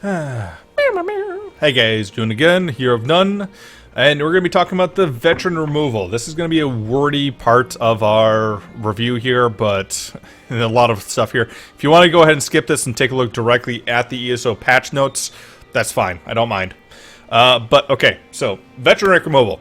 Hey guys, doing again, Hero of None, and we're going to be talking about the veteran removal. This is going to be a wordy part of our review here, but a lot of stuff here. If you want to go ahead and skip this and take a look directly at the ESO patch notes, that's fine, I don't mind. But okay, so veteran rank removal.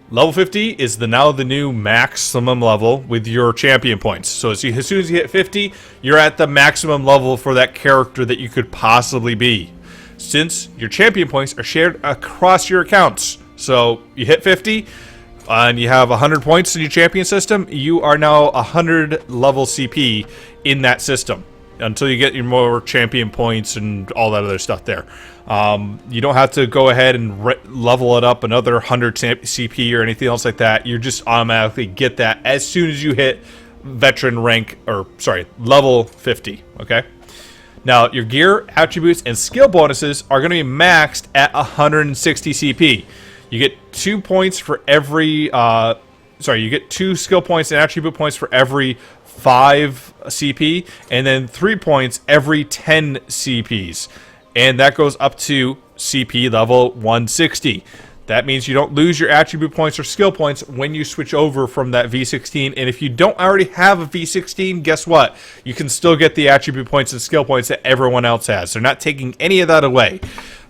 Level 50 is now the new maximum level with your champion points. So as soon as you hit 50, you're at the maximum level for that character that you could possibly be. Since your champion points are shared across your accounts. So you hit 50 and you have 100 points in your champion system, you are now 100 level CP in that system until you get your more champion points and all that other stuff there. You don't have to go ahead and level it up another 100 CP or anything else like that. You just automatically get that as soon as you hit veteran rank, or sorry, level 50, okay? Now, your gear, attributes, and skill bonuses are going to be maxed at 160 CP. You get 2 points for every, you get 2 skill points and attribute points for every 5 CP, and then 3 points every 10 CPs. And that goes up to CP level 160. That means you don't lose your attribute points or skill points when you switch over from that V16. And if you don't already have a V16, guess what? You can still get the attribute points and skill points that everyone else has. They're not taking any of that away.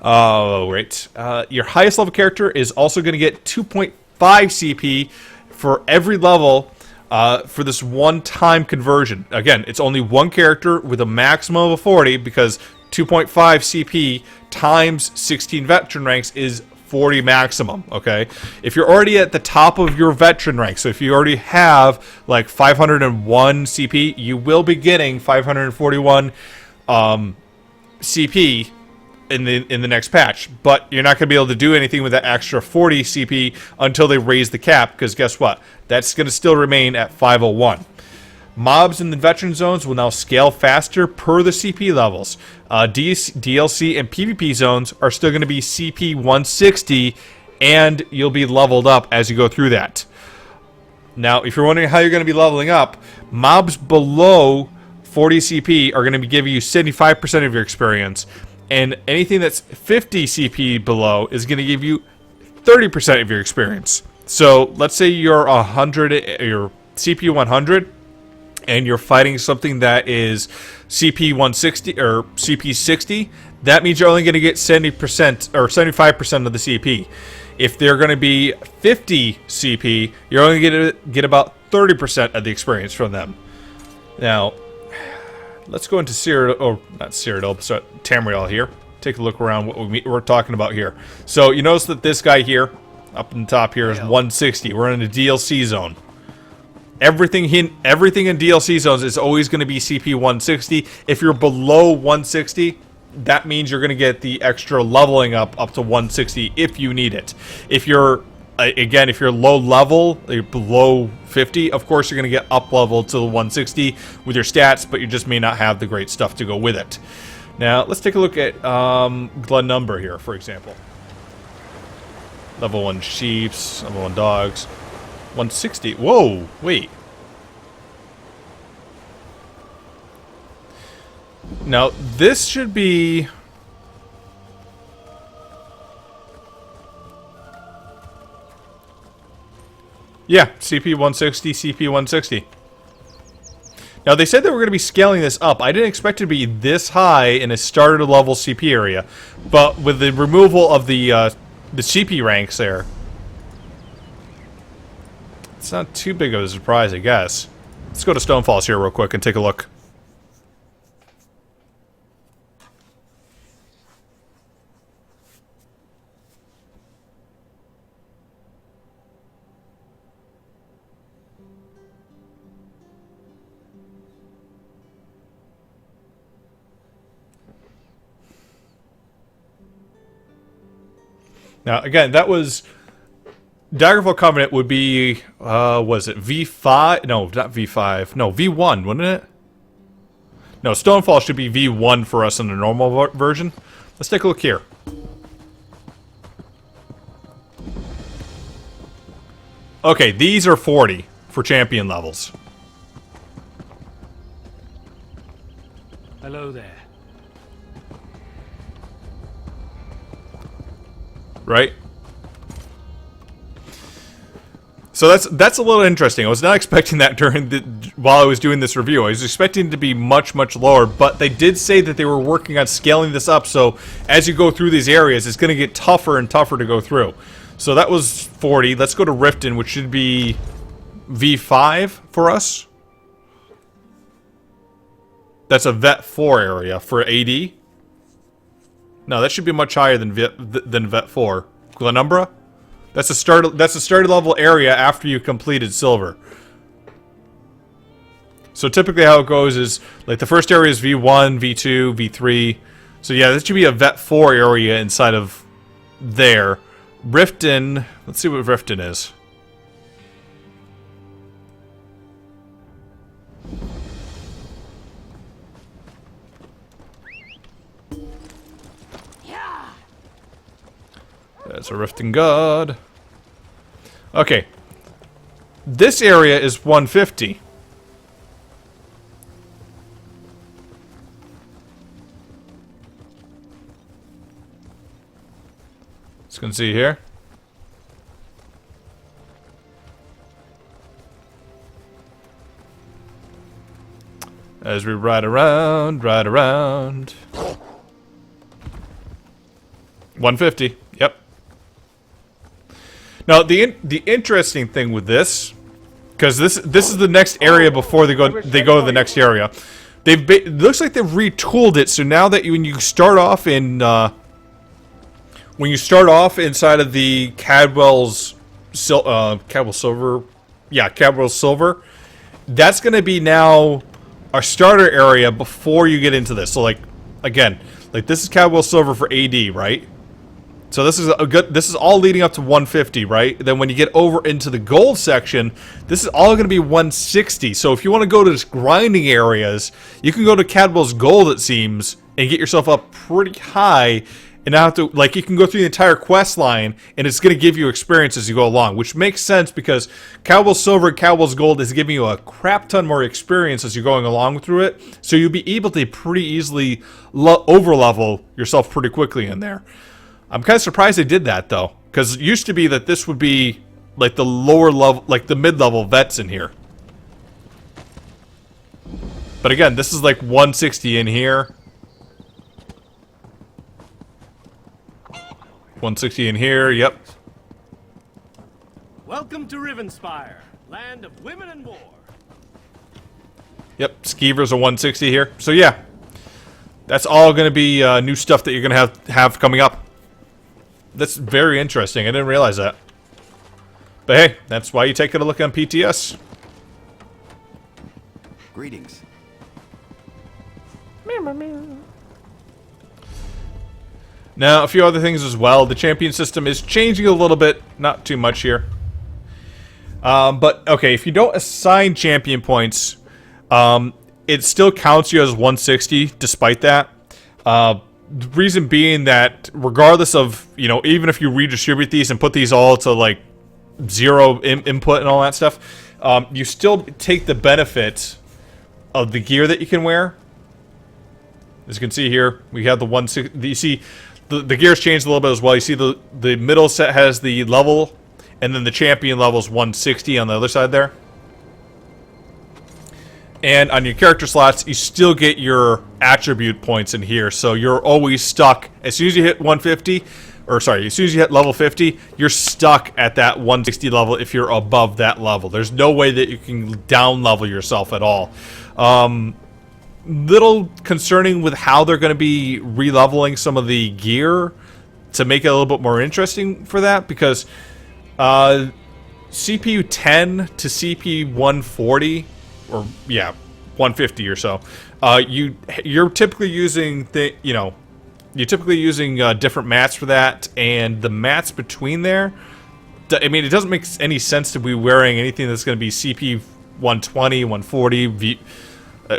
Right. Your highest level character is also going to get 2.5 CP for every level for this one-time conversion. Again, it's only one character with a maximum of 40 because 2.5 CP times 16 veteran ranks is 40 maximum, okay? If you're already at the top of your veteran rank, so if you already have like 501 CP, you will be getting 541 CP in the next patch, but you're not going to be able to do anything with that extra 40 CP until they raise the cap, because guess what? That's going to still remain at 501. Mobs in the veteran zones will now scale faster per the CP levels. DLC and PvP zones are still going to be CP 160, and you'll be leveled up as you go through that. Now, if you're wondering how you're going to be leveling up, mobs below 40 CP are going to be giving you 75% of your experience, and anything that's 50 CP below is going to give you 30% of your experience. So, let's say you're 100, your CP 100, and you're fighting something that is CP 160 or CP 60, that means you're only going to get 70% or 75% of the CP. If they're going to be 50 CP, you're only going to get about 30% of the experience from them. Now, let's go into Tamriel here. Take a look around what we're talking about here. So you notice that this guy here, up in the top here, is 160. We're in a DLC zone. Everything in DLC zones is always going to be CP 160. If you're below 160, that means you're going to get the extra leveling up to 160 if you need it. If you're, again, if you're low level, you're below 50, of course you're going to get up level to the 160 with your stats, but you just may not have the great stuff to go with it. Now, let's take a look at Blood Number here, for example. Level 1 sheeps, level 1 dogs. 160. Whoa, wait. Now, this should be... Yeah, CP 160, CP 160. Now, they said that we're going to be scaling this up. I didn't expect it to be this high in a starter level CP area. But with the removal of the CP ranks there, it's not too big of a surprise, I guess. Let's go to Stonefalls here real quick and take a look. Now, again, that was... Daggerfall Covenant would be, was it V5? No, not V5. No, V1, wouldn't it? No, Stonefall should be V1 for us in the normal version. Let's take a look here. Okay, these are 40 for champion levels. Hello there. right? So that's a little interesting. I was not expecting that while I was doing this review. I was expecting it to be much, much lower, but they did say that they were working on scaling this up, so as you go through these areas, it's going to get tougher and tougher to go through. So that was 40. Let's go to Riften, which should be V5 for us. That's a Vet 4 area for AD. No, that should be much higher than Vet 4. Glenumbra? That's a starter level area after you completed Silver. So typically how it goes is, like, the first area is V1, V2, V3. So yeah, this should be a Vet 4 area inside of there. Riften, let's see what Riften is. That's a Riften God. Okay. This area is 150. Let's go and see here. As we ride around, 150. Yep. Now the interesting thing with this, because this is the next area before they go to the next area. It looks like they've retooled it, so now that when you start off in inside of the Cadwell's Cadwell Silver, yeah, Cadwell Silver, that's going to be now our starter area before you get into this. So like, again, like this is Cadwell Silver for AD, right? So this is all leading up to 150, right? Then when you get over into the gold section, this is all going to be 160. So if you want to go to this grinding areas, you can go to Cadwell's Gold, it seems, and get yourself up pretty high, and not have to, like, you can go through the entire quest line, and it's going to give you experience as you go along, which makes sense because Cadwell's Silver and Cadwell's Gold is giving you a crap ton more experience as you're going along through it, so you'll be able to pretty easily over-level yourself pretty quickly in there. I'm kind of surprised they did that, though, because it used to be that this would be, like, the lower level, like, the mid-level vets in here. But again, this is, like, 160 in here. 160 in here, yep. Welcome to Rivenspire, land of women and war. Yep, Skeever's a 160 here. So yeah, that's all going to be new stuff that you're going to have coming up. That's very interesting. I didn't realize that. But hey, that's why you take a look on PTS. Greetings. Now, a few other things as well. The champion system is changing a little bit. Not too much here. But, okay, if you don't assign champion points, it still counts you as 160 despite that. The reason being that regardless of, you know, even if you redistribute these and put these all to, like, zero input and all that stuff, you still take the benefit of the gear that you can wear. As you can see here, we have the 160. You see, the gears changed a little bit as well. You see the middle set has the level, and then the champion level is 160 on the other side there. And on your character slots, you still get your attribute points in here, so you're always stuck. As soon as you hit 150, or sorry, as soon as you hit level 50, you're stuck at that 160 level if you're above that level. There's no way that you can down level yourself at all. Little concerning with how they're going to be re-leveling some of the gear to make it a little bit more interesting for that, because CPU 10 to CPU 140, or yeah, 150 or so, you're typically using different mats for that, and the mats between there, I mean, it doesn't make any sense to be wearing anything that's going to be CPU 120, 140,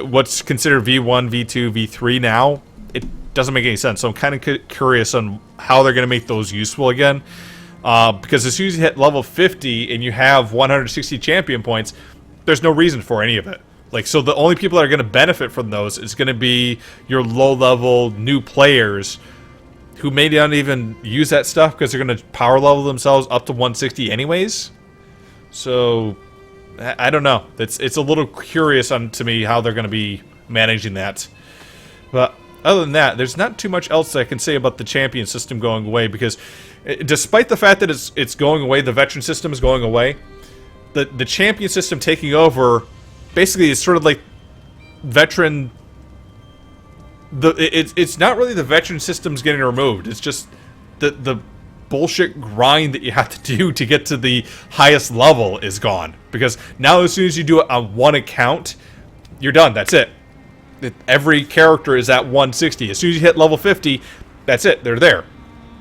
what's considered V1, V2, V3 now. It doesn't make any sense. So I'm kind of curious on how they're going to make those useful again. Because as soon as you hit level 50 and you have 160 champion points, there's no reason for any of it. Like, so the only people that are going to benefit from those is going to be your low-level new players who may not even use that stuff because they're going to power level themselves up to 160 anyways. So, I don't know. It's a little curious to me how they're going to be managing that. But other than that, there's not too much else I can say about the champion system going away, because despite the fact that it's going away, the veteran system is going away, the champion system taking over basically is sort of like veteran. It's not really the veteran system's getting removed. It's just the bullshit grind that you have to do to get to the highest level is gone. Because now as soon as you do it on one account, you're done. That's it. Every character is at 160. As soon as you hit level 50, that's it. They're there.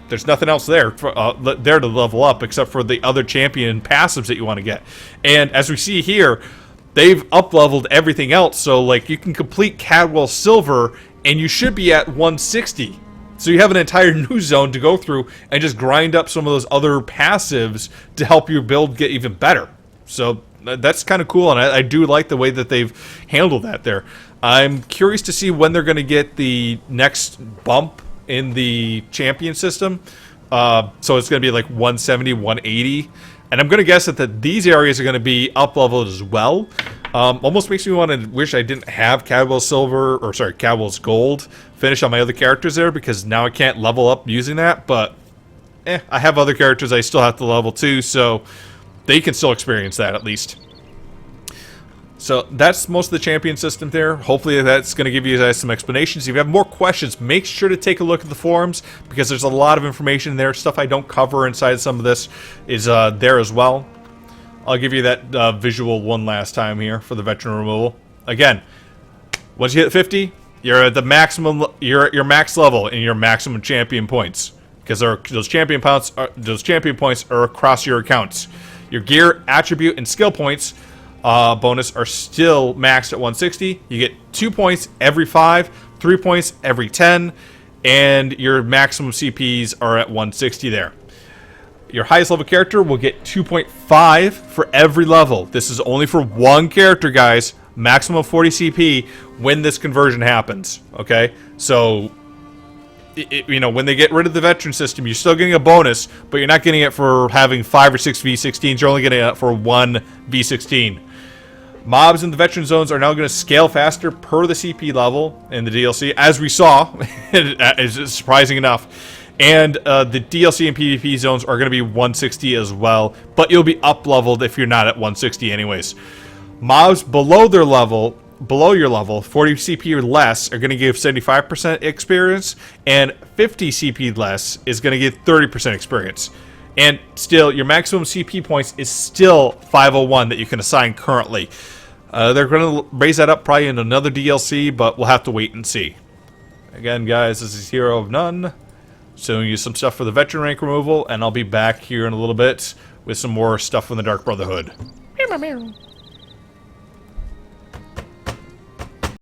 There's nothing else there there to level up except for the other champion passives that you want to get. And as we see here, they've up-leveled everything else. So like you can complete Cadwell Silver and you should be at 160. So you have an entire new zone to go through and just grind up some of those other passives to help your build get even better. So that's kind of cool, and I do like the way that they've handled that there. I'm curious to see when they're going to get the next bump in the champion system. So it's going to be like 170, 180. And I'm going to guess that these areas are going to be up-leveled as well. Almost makes me want to wish I didn't have Cadwell's Silver, or sorry, Cadwell's Gold finish on my other characters there, because now I can't level up using that. But, I have other characters I still have to level too, so they can still experience that at least. So that's most of the champion system there. Hopefully that's going to give you guys some explanations. If you have more questions, make sure to take a look at the forums, because there's a lot of information there. Stuff I don't cover inside some of this is there as well. I'll give you that visual one last time here for the veteran removal. Again, once you hit 50, you're at the maximum. You're at your max level and your maximum champion points, because those champion points are across your accounts. Your gear, attribute, and skill points bonus are still maxed at 160. You get 2 points every 5, 3 points every 10, and your maximum CPs are at 160 there. Your highest level character will get 2.5 for every level. This is only for one character, guys. Maximum 40 CP when this conversion happens. Okay, so you know, when they get rid of the veteran system, you're still getting a bonus, but you're not getting it for having 5 or 6 V16s. You're only getting it for 1 V16. Mobs in the veteran zones are now going to scale faster per the CP level in the DLC, as we saw. It's surprising enough. And the DLC and PvP zones are going to be 160 as well, but you'll be up-leveled if you're not at 160 anyways. Mobs below your level, 40 CP or less, are going to give 75% experience, and 50 CP less is going to give 30% experience. And still, your maximum CP points is still 501 that you can assign currently. They're going to raise that up probably in another DLC, but we'll have to wait and see. Again, guys, this is Hero of None, showing you some stuff for the veteran rank removal, and I'll be back here in a little bit with some more stuff from the Dark Brotherhood.